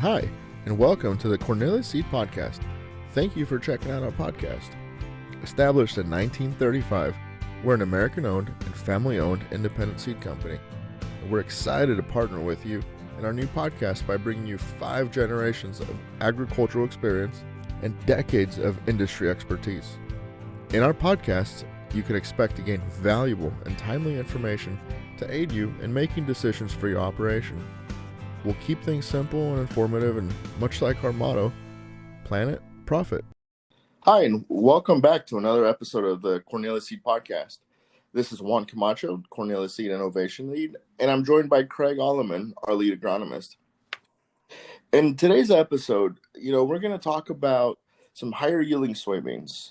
Hi, and welcome to the Cornelius Seed Podcast. Thank you for checking out our podcast. Established in 1935, we're an American-owned and family-owned independent seed company. And we're excited to partner with you in our new podcast by bringing you 5 generations of agricultural experience and decades of industry expertise. In our podcasts, you can expect to gain valuable and timely information to aid you in making decisions for your operation. We'll keep things simple and informative, and much like our motto, Planet Profit. Hi, and welcome back to another episode of the Cornelius Seed Podcast. This is Juan Camacho, Cornelius Seed Innovation Lead, and I'm joined by Craig Allaman, our lead agronomist. In today's episode, we're going to talk about some higher yielding soybeans.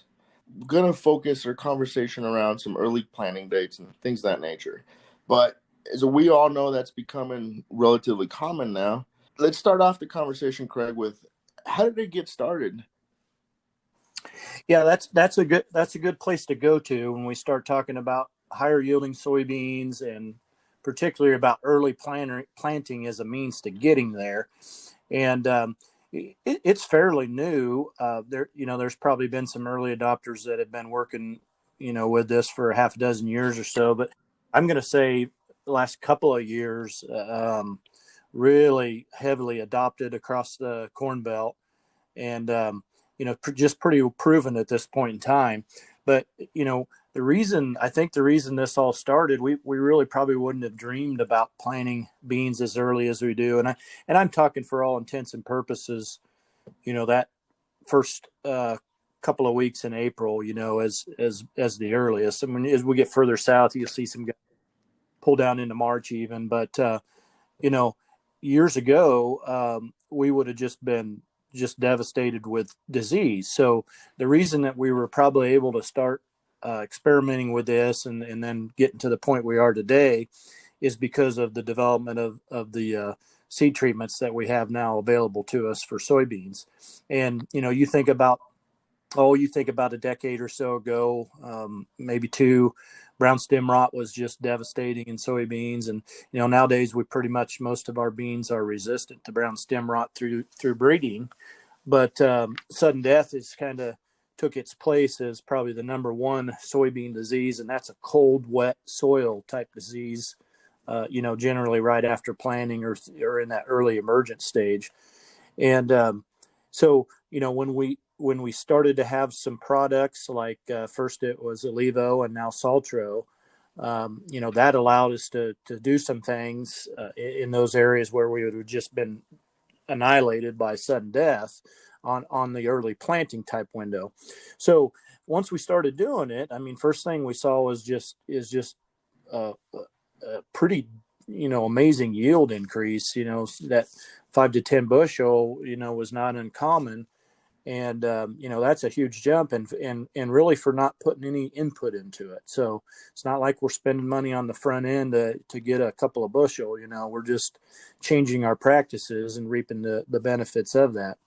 We're going to focus our conversation around some early planting dates and things of that nature. But as we all know, that's becoming relatively common now. Let's start off the conversation, Craig, with how did it get started? Yeah, that's a good place to go to when we start talking about higher yielding soybeans, and particularly about early planting as a means to getting there. And it's fairly new. There's probably been some early adopters that have been working, with this for a half a dozen years or so. But I'm going to say the last couple of years, really heavily adopted across the Corn Belt, and just pretty proven at this point in time. But the reason this all started, we really probably wouldn't have dreamed about planting beans as early as we do, and I'm talking for all intents and purposes, that first couple of weeks in April, as the earliest. I mean, as we get further south, you'll see some guys pull down into March even, but years ago, we would have just been devastated with disease. So the reason that we were probably able to start experimenting with this and then getting to the point we are today is because of the development of the seed treatments that we have now available to us for soybeans. And, you think about a decade or so ago, maybe 2, brown stem rot was just devastating in soybeans. And, nowadays most of our beans are resistant to brown stem rot through breeding. But sudden death is kind of took its place as probably the number one soybean disease. And that's a cold, wet soil type disease, generally right after planting or in that early emergent stage. And so, when we started to have some products like first it was Olivo and now Saltro, that allowed us to do some things in those areas where we would have just been annihilated by sudden death on the early planting type window. So once we started doing it, first thing we saw was just a pretty, amazing yield increase, that 5 to 10 bushel, was not uncommon. And, that's a huge jump and really for not putting any input into it. So it's not like we're spending money on the front end to get a couple of bushel, we're just changing our practices and reaping the benefits of that.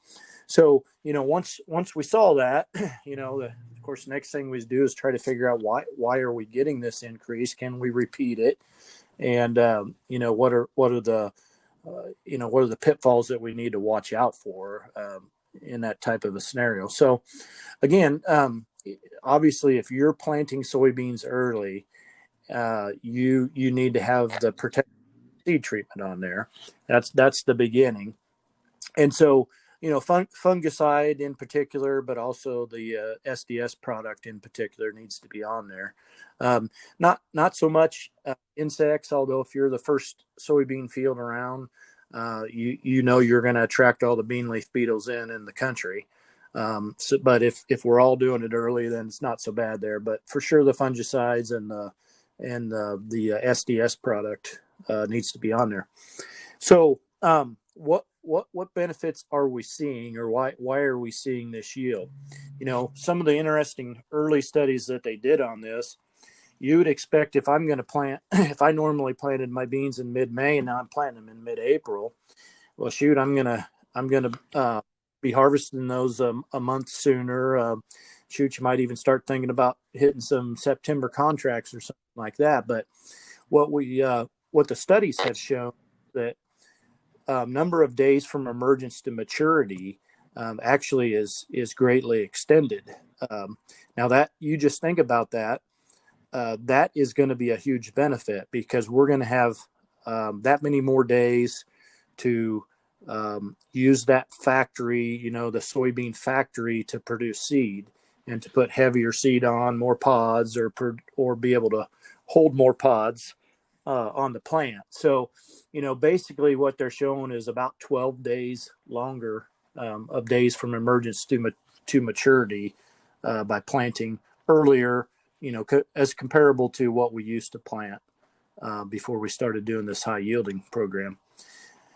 So, once we saw that, of course, the next thing we do is try to figure out why are we getting this increase? Can we repeat it? And, what are the pitfalls that we need to watch out for, in that type of a scenario. So again, obviously if you're planting soybeans early, you need to have the protected seed treatment on there. That's the beginning. And so, fungicide in particular, but also the SDS product in particular needs to be on there. Not so much insects, although if you're the first soybean field around, you're going to attract all the bean leaf beetles in the country. But if we're all doing it early, then it's not so bad there. But for sure, the fungicides and the SDS product needs to be on there. So what benefits are we seeing, or why are we seeing this yield? Some of the interesting early studies that they did on this. You would expect if I'm going to plant, if I normally planted my beans in mid-May and now I'm planting them in mid-April, well, shoot, I'm gonna be harvesting those a month sooner. You might even start thinking about hitting some September contracts or something like that. But what the studies have shown that number of days from emergence to maturity actually is greatly extended. Now that you just think about that, that is going to be a huge benefit because we're going to have that many more days to use that factory, the soybean factory, to produce seed and to put heavier seed on, more pods, or be able to hold more pods on the plant. So, basically what they're showing is about 12 days longer of days from emergence to maturity by planting earlier, as comparable to what we used to plant before we started doing this high yielding program.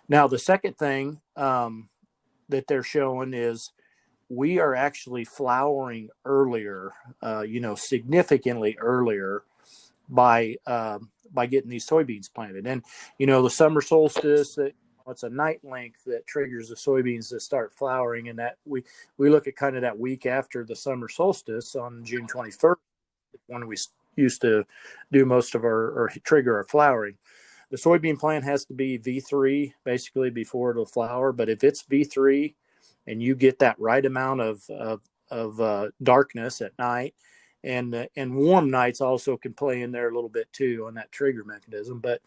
Now, the second thing that they're showing is we are actually flowering earlier, significantly earlier by getting these soybeans planted. And, the summer solstice, it's a night length that triggers the soybeans to start flowering. And that we look at kind of that week after the summer solstice on June 21st, when we used to do most of or trigger our flowering. The soybean plant has to be V3 basically before it'll flower. But if it's V3 and you get that right amount of darkness at night, and warm nights also can play in there a little bit too on that trigger mechanism. But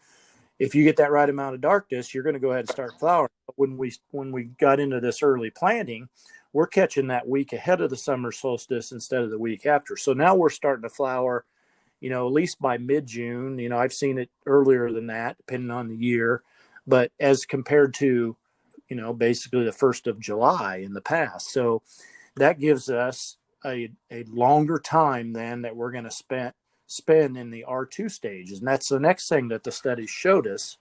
if you get that right amount of darkness, you're going to go ahead and start flowering. But when we got into this early planting, we're catching that week ahead of the summer solstice instead of the week after. So now we're starting to flower, at least by mid-June. I've seen it earlier than that, depending on the year. But as compared to, basically the 1st of July in the past. So that gives us a longer time then that we're going to spend in the R2 stages. And that's the next thing that the studies showed us,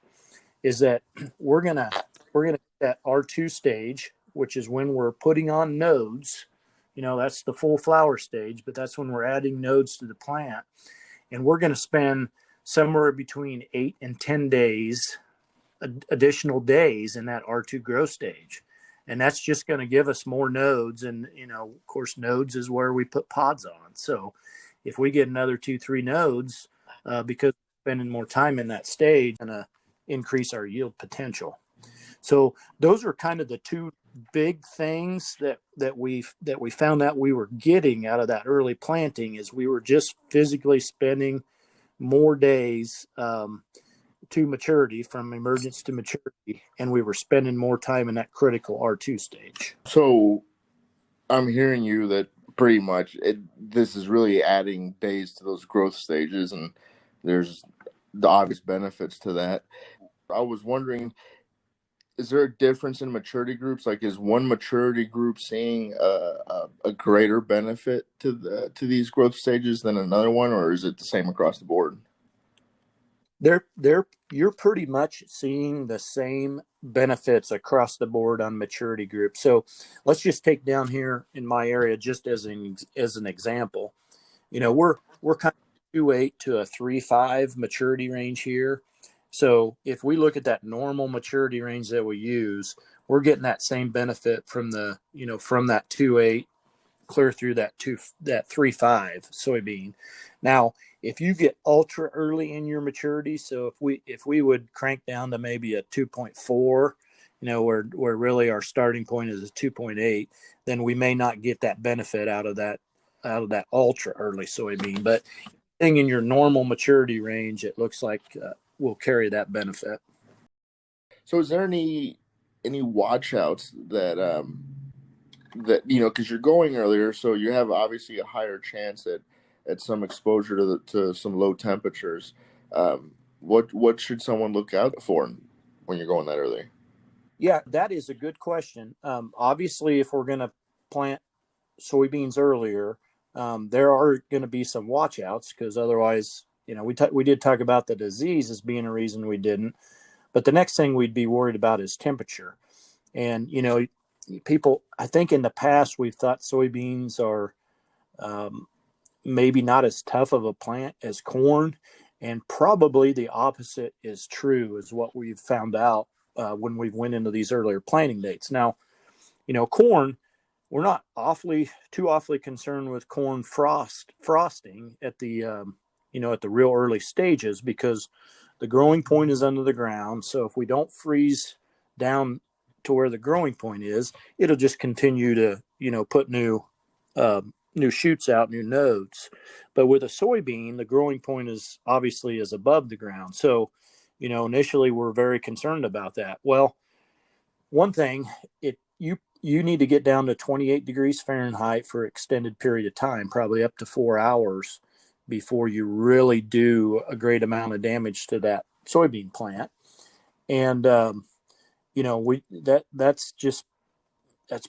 is that we're going to get that R2 stage, which is when we're putting on nodes. That's the full flower stage, but that's when we're adding nodes to the plant. And we're going to spend somewhere between 8 and 10 days, additional days in that R2 growth stage. And that's just going to give us more nodes. And, of course, nodes is where we put pods on. So if we get another 2-3 nodes, because we're spending more time in that stage, going to increase our yield potential. So those are kind of the two big things that we found out we were getting out of that early planting, is we were just physically spending more days to maturity, from emergence to maturity, and we were spending more time in that critical R2 stage. So I'm hearing you that pretty much this is really adding days to those growth stages, and there's the obvious benefits to that. I was wondering, is there a difference in maturity groups? Like, is one maturity group seeing a greater benefit to these growth stages than another one, or is it the same across the board? You're pretty much seeing the same benefits across the board on maturity groups. So let's just take down here in my area, just as an example. We're kind of 2.8 to a 3.5 maturity range here. So if we look at that normal maturity range that we use, we're getting that same benefit from from that 2.8 clear through that 3.5 soybean. Now, if you get ultra early in your maturity, so if we would crank down to maybe a 2.4, where really our starting point is a 2.8, then we may not get that benefit out of that ultra early soybean. But in your normal maturity range, it looks like we'll carry that benefit. So is there any watch outs that because you're going earlier, so you have obviously a higher chance at some exposure to some low temperatures. What should someone look out for when you're going that early? Yeah, that is a good question. Obviously, if we're going to plant soybeans earlier, there are going to be some watch outs, because otherwise, we did talk about the disease as being a reason we didn't. But the next thing we'd be worried about is temperature. And, people, I think in the past, we've thought soybeans are maybe not as tough of a plant as corn. And probably the opposite is true, is what we've found out when we went into these earlier planting dates. Now, corn, we're not too awfully concerned with corn frosting at the at the real early stages, because the growing point is under the ground. So if we don't freeze down to where the growing point is, it'll just continue to, put new shoots out, new nodes. But with a soybean, the growing point is above the ground. So, initially we're very concerned about that. Well, one thing, you need to get down to 28 degrees Fahrenheit for an extended period of time, probably up to 4 hours, before you really do a great amount of damage to that soybean plant. And that's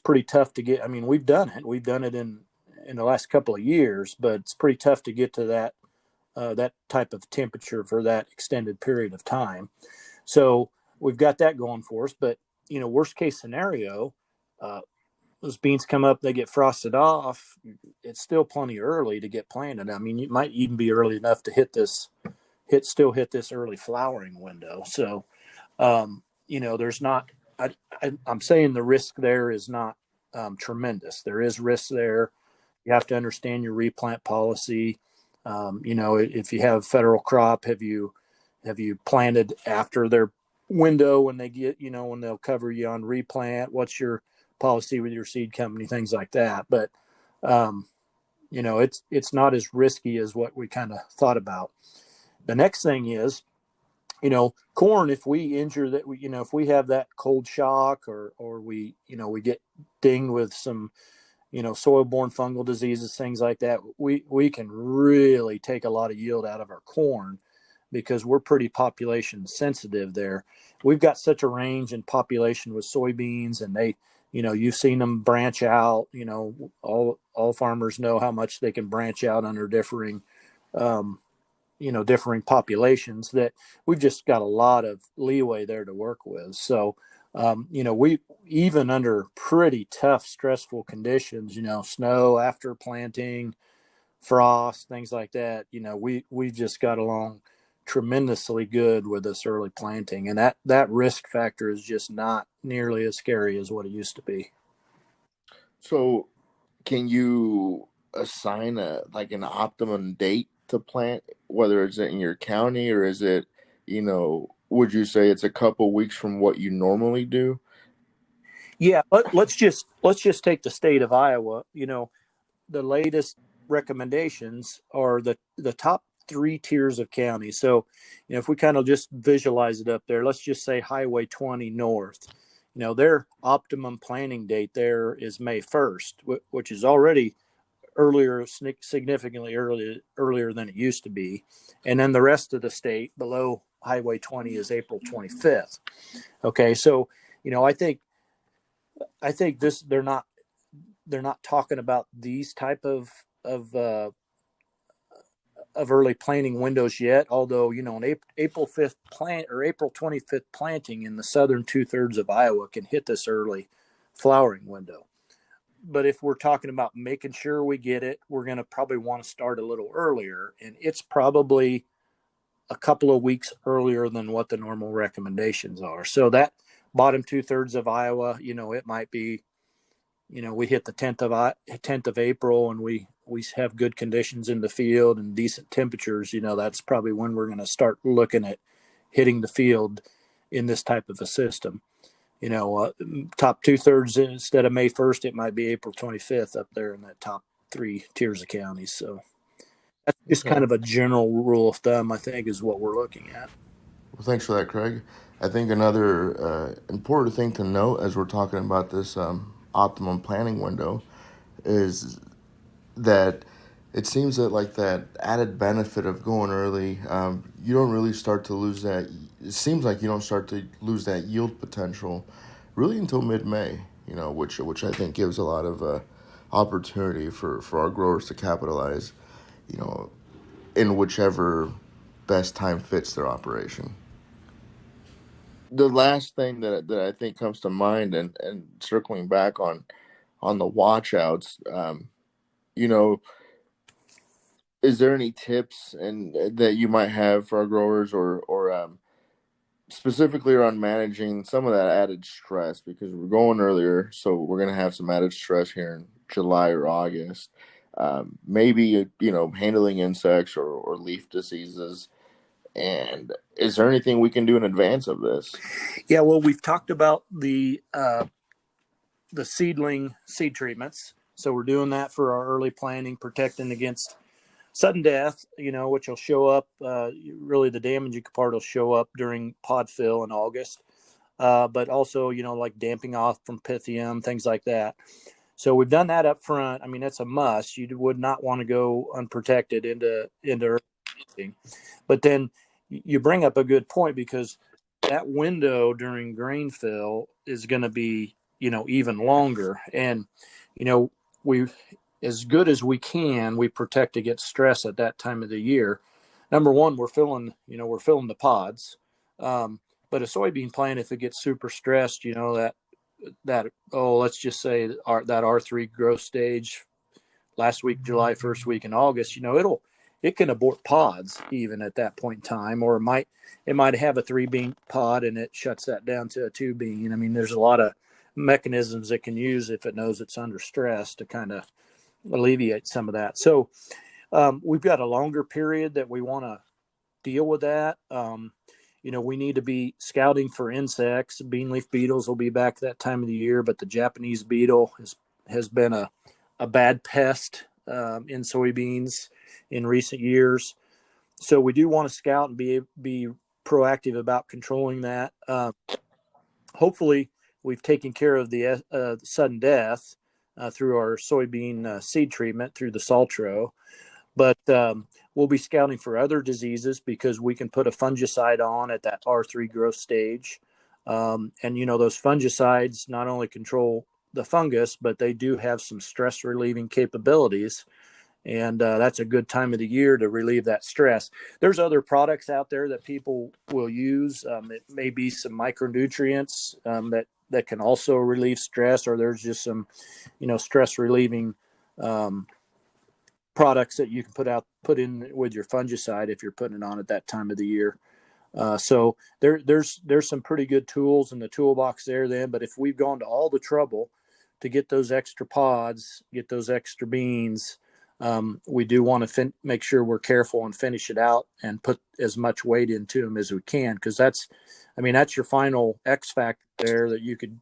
pretty tough to get. I mean, we've done it. We've done it in the last couple of years, but it's pretty tough to get to that type of temperature for that extended period of time. So we've got that going for us. But worst case scenario, those beans come up, they get frosted off. It's still plenty early to get planted. I mean, it might even be early enough to hit this early flowering window. So, there's not. I'm saying the risk there is not tremendous. There is risk there. You have to understand your replant policy. If you have federal crop, have you planted after their window when they get, when they'll cover you on replant? What's your policy with your seed company? Things like that. But it's not as risky as what we kind of thought about. The next thing is, corn, if we injure that, if we have that cold shock or we get dinged with some, soil-borne fungal diseases, things like that, we can really take a lot of yield out of our corn because we're pretty population sensitive there. We've got such a range in population with soybeans, and they, you've seen them branch out. All farmers know how much they can branch out under differing populations, that we've just got a lot of leeway there to work with. So, we, even under pretty tough, stressful conditions, snow after planting, frost, things like that, we just got along tremendously good with this early planting. And that risk factor is just not nearly as scary as what it used to be. So can you assign an optimum date to plant, whether it's in your county, or is it, would you say it's a couple weeks from what you normally do? Yeah, let's just take the state of Iowa. The latest recommendations are the top 3 tiers of counties. So, if we kind of just visualize it up there, let's just say Highway 20 north. Their optimum planting date there is May 1st, which is already earlier, significantly earlier than it used to be. And then the rest of the state below Highway 20 is April 25th. Okay, so I think this they're not talking about these type of early planting windows yet. Although an April 5th plant or April 25th planting in the southern 2/3 of Iowa can hit this early flowering window. But if we're talking about making sure we get it, we're going to probably want to start a little earlier, and it's probably a couple of weeks earlier than what the normal recommendations are. So that bottom 2/3 of Iowa, it might be, we hit the 10th of April and we have good conditions in the field and decent temperatures. That's probably when we're going to start looking at hitting the field in this type of a system. Top 2/3 instead of May 1st, it might be April 25th up there in that top 3 tiers of counties. So that's just kind of a general rule of thumb, I think, is what we're looking at. Well, thanks for that, Craig. I think another important thing to note as we're talking about this optimum planning window is that it seems that that added benefit of going early, you don't really start to lose that. It seems like you don't start to lose that yield potential really until mid-May, which I think gives a lot of opportunity for our growers to capitalize, in whichever best time fits their operation. The last thing that I think comes to mind, and circling back on the watchouts, is there any tips that you might have for our growers, or specifically around managing some of that added stress, because we're going earlier, so we're going to have some added stress here in July or August, maybe handling insects or leaf diseases. And is there anything we can do in advance of this? Yeah, well, we've talked about the seedling seed treatments. So we're doing that for our early planting, protecting against sudden death, which will show up. Really, the damaging part will show up during pod fill in August, but also, like damping off from Pythium, things like that. So we've done that up front. I mean, that's a must. You would not want to go unprotected into early. But then you bring up a good point, because that window during grain fill is going to be, even longer. And, we, as good as we can, we protect against stress at that time of the year. Number one, we're filling the pods. But a soybean plant, if it gets super stressed, let's just say that R3 growth stage last week, July, first week in August, it can abort pods even at that point in time, or it might have a 3-bean pod and it shuts that down to a 2-bean. I mean, there's a lot of mechanisms it can use if it knows it's under stress to kind of alleviate some of that. So we've got a longer period that we want to deal with that. We need to be scouting for insects. Bean leaf beetles will be back that time of the year, but the Japanese beetle has been a bad pest in soybeans in recent years. So we do want to scout and be proactive about controlling that. Hopefully, we've taken care of the sudden death through our soybean seed treatment through the Saltro. But we'll be scouting for other diseases, because we can put a fungicide on at that R3 growth stage. And, those fungicides not only control the fungus, but they do have some stress relieving capabilities. And that's a good time of the year to relieve that stress. There's other products out there that people will use. It may be some micronutrients that can also relieve stress, or there's just some, stress relieving products that you can put in with your fungicide if you're putting it on at that time of the year. So there's some pretty good tools in the toolbox there then. But if we've gone to all the trouble to get those extra pods, get those extra beans, we do want to make sure we're careful and finish it out and put as much weight into them as we can, because that's your final X factor there, that you could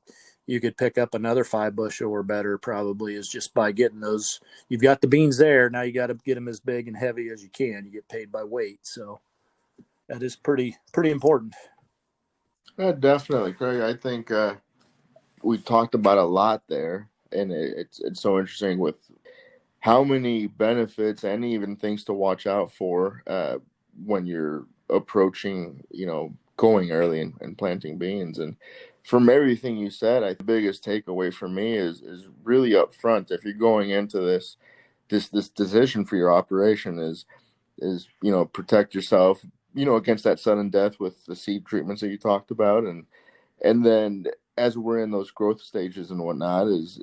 pick up another 5 bushel or better, probably, is just by getting those. You've got the beans there. Now you got to get them as big and heavy as you can. You get paid by weight. So that is pretty important. Yeah, definitely, Craig. I think we talked about a lot there, and it's so interesting with how many benefits and even things to watch out for when you're approaching, going early and planting beans. And from everything you said, the biggest takeaway for me is really upfront. If you're going into this decision for your operation, is protect yourself, against that sudden death with the seed treatments that you talked about, and then as we're in those growth stages and whatnot, is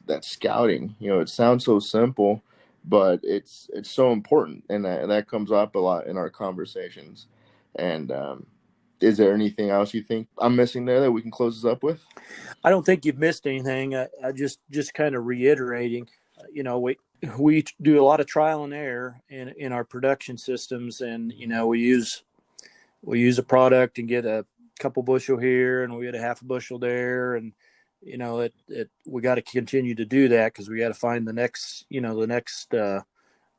that scouting. It sounds so simple, but it's so important, and that comes up a lot in our conversations. And is there anything else you think I'm missing there that we can close this up with? I don't think you've missed anything. I just kind of reiterating, we do a lot of trial and error in our production systems, and we use a product and get a couple bushel here, and we get a half a bushel there, and we got to continue to do that, because we got to find the next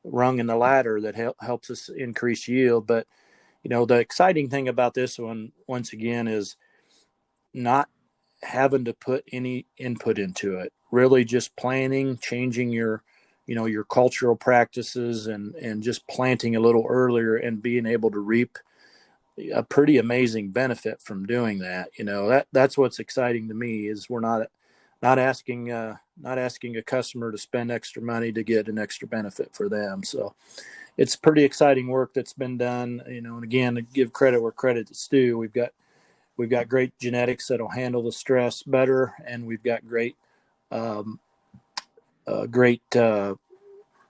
rung in the ladder that helps us increase yield. But the exciting thing about this one, once again, is not having to put any input into it. Really just planting, changing your cultural practices, and just planting a little earlier and being able to reap a pretty amazing benefit from doing that. That's what's exciting to me, is we're not asking a customer to spend extra money to get an extra benefit for them. So it's pretty exciting work that's been done, and again, to give credit where credit is due, we've got great genetics that'll handle the stress better, and we've got great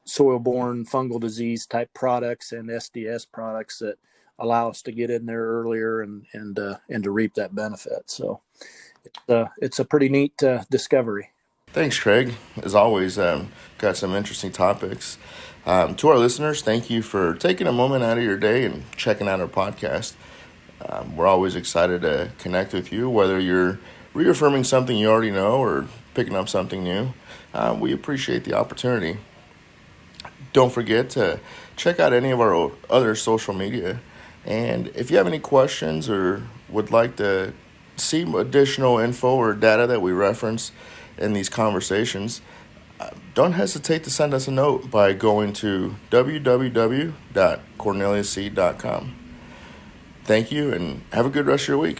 soil-borne fungal disease type products and SDS products that allow us to get in there earlier and to reap that benefit. So it's a pretty neat discovery. Thanks, Craig. As always, got some interesting topics. To our listeners, thank you for taking a moment out of your day and checking out our podcast. We're always excited to connect with you, whether you're reaffirming something you already know or picking up something new. We appreciate the opportunity. Don't forget to check out any of our other social media. And if you have any questions or would like to see additional info or data that we reference in these conversations, don't hesitate to send us a note by going to www.corneliusseed.com. Thank you and have a good rest of your week.